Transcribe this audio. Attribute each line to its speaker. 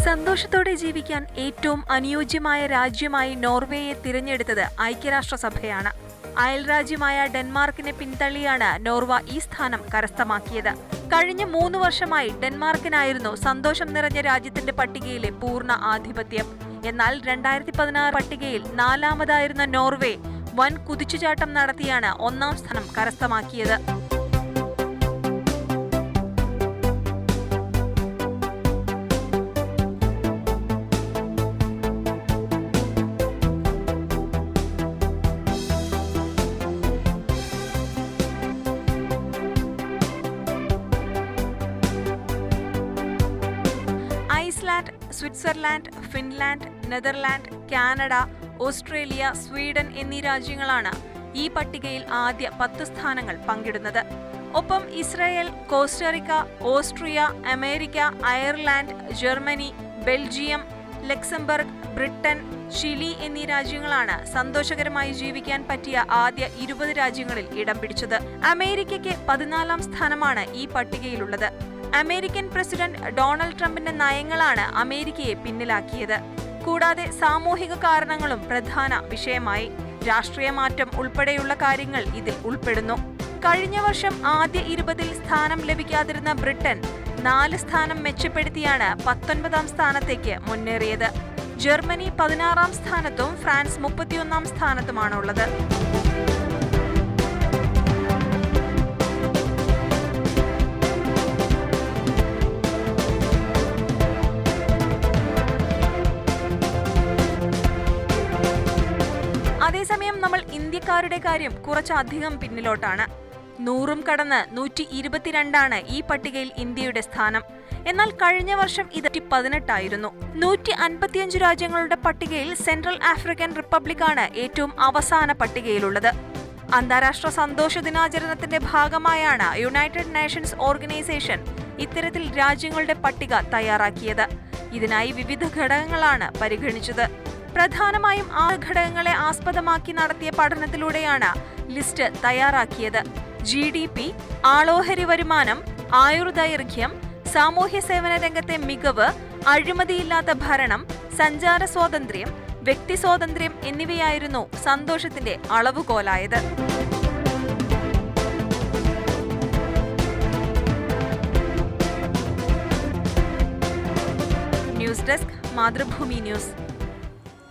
Speaker 1: സന്തോഷത്തോടെ ജീവിക്കാൻ ഏറ്റവും അനുയോജ്യമായ രാജ്യമായി നോർവേയെ തിരഞ്ഞെടുത്തത് ഐക്യരാഷ്ട്രസഭയാണ്. അയൽരാജ്യമായ ഡെൻമാർക്കിനെ പിന്തള്ളിയാണ് നോർവ ഈ സ്ഥാനം കരസ്ഥമാക്കിയത്. കഴിഞ്ഞ 3 വർഷമായി ഡെൻമാർക്കിനായിരുന്നു സന്തോഷം നിറഞ്ഞ രാജ്യത്തിന്റെ പട്ടികയിലെ പൂർണ്ണ ആധിപത്യം. എന്നാൽ 2016 പട്ടികയിൽ 4ാമതായിരുന്ന നോർവേ വൻ കുതിച്ചുചാട്ടം നടത്തിയാണ് 1ാം സ്ഥാനം കരസ്ഥമാക്കിയത്. Iceland, Switzerland, Finland, Netherland, Canada, Australia, Sweden എന്നീ രാജ്യങ്ങളാണ് ഈ പട്ടികയിൽ ആദ്യ 10 സ്ഥാനങ്ങൾ പങ്കിടുന്നത്. ഒപ്പം Israel, Costa Rica, Austria, America, Ireland, Germany, Belgium, Luxembourg, Britain, Chile എന്നീ രാജ്യങ്ങളാണ് സന്തോഷകരമായി ജീവിക്കാൻ പറ്റിയ ആദ്യ 20 രാജ്യങ്ങളിൽ ഇടം പിടിച്ചത്. അമേരിക്കയ്ക്ക് 14ാം സ്ഥാനമാണ് ഈ പട്ടികയിലുള്ളത്. അമേരിക്കൻ പ്രസിഡന്റ് ഡൊണാൾഡ് ട്രംപിന്റെ നയങ്ങളാണ് അമേരിക്കയെ പിന്നിലാക്കിയത്. കൂടാതെ സാമൂഹിക കാരണങ്ങളും പ്രധാന വിഷയമായി. രാഷ്ട്രീയ മാറ്റം ഉൾപ്പെടെയുള്ള കാര്യങ്ങൾ ഇതിൽ ഉൾപ്പെടുന്നു. കഴിഞ്ഞ വർഷം ആദ്യ 20ൽ സ്ഥാനം ലഭിക്കാതിരുന്ന ബ്രിട്ടൻ 4 സ്ഥാനം മെച്ചപ്പെടുത്തിയാണ് 19ാം സ്ഥാനത്തേക്ക് മുന്നേറിയത്. ജർമ്മനി 16ാം സ്ഥാനത്തും ഫ്രാൻസ് 31ാം സ്ഥാനത്തുമാണുള്ളത്. അതേസമയം നമ്മൾ ഇന്ത്യക്കാരുടെ കാര്യം കുറച്ചധികം പിന്നിലോട്ടാണ്. 100ഉം കടന്ന് 122ആണ് ഈ പട്ടികയിൽ ഇന്ത്യയുടെ സ്ഥാനം. എന്നാൽ കഴിഞ്ഞ വർഷം ഇത് 18ആയിരുന്നു. 155 രാജ്യങ്ങളുടെ പട്ടികയിൽ സെൻട്രൽ ആഫ്രിക്കൻ റിപ്പബ്ലിക്കാണ് ഏറ്റവും അവസാന പട്ടികയിലുള്ളത്. അന്താരാഷ്ട്ര സന്തോഷ ദിനാചരണത്തിന്റെ ഭാഗമായാണ് യുണൈറ്റഡ് നേഷൻസ് ഓർഗനൈസേഷൻ ഇത്തരത്തിൽ രാജ്യങ്ങളുടെ പട്ടിക തയ്യാറാക്കിയത്. ഇതിനായി വിവിധ ഘടകങ്ങളാണ് പരിഗണിച്ചത്. പ്രധാനമായും 6 ഘടകങ്ങളെ ആസ്പദമാക്കി നടത്തിയ പഠനത്തിലൂടെയാണ് ലിസ്റ്റ് തയ്യാറാക്കിയത്. GDP, ആളോഹരി വരുമാനം, ആയുർദൈർഘ്യം, സാമൂഹ്യ സേവന രംഗത്തെ മികവ്, അഴിമതിയില്ലാത്ത ഭരണം, സഞ്ചാര സ്വാതന്ത്ര്യം, വ്യക്തി സ്വാതന്ത്ര്യം എന്നിവയായിരുന്നു സന്തോഷത്തിന്റെ അളവുകോലായത്. News desk, Mathrubhumi news.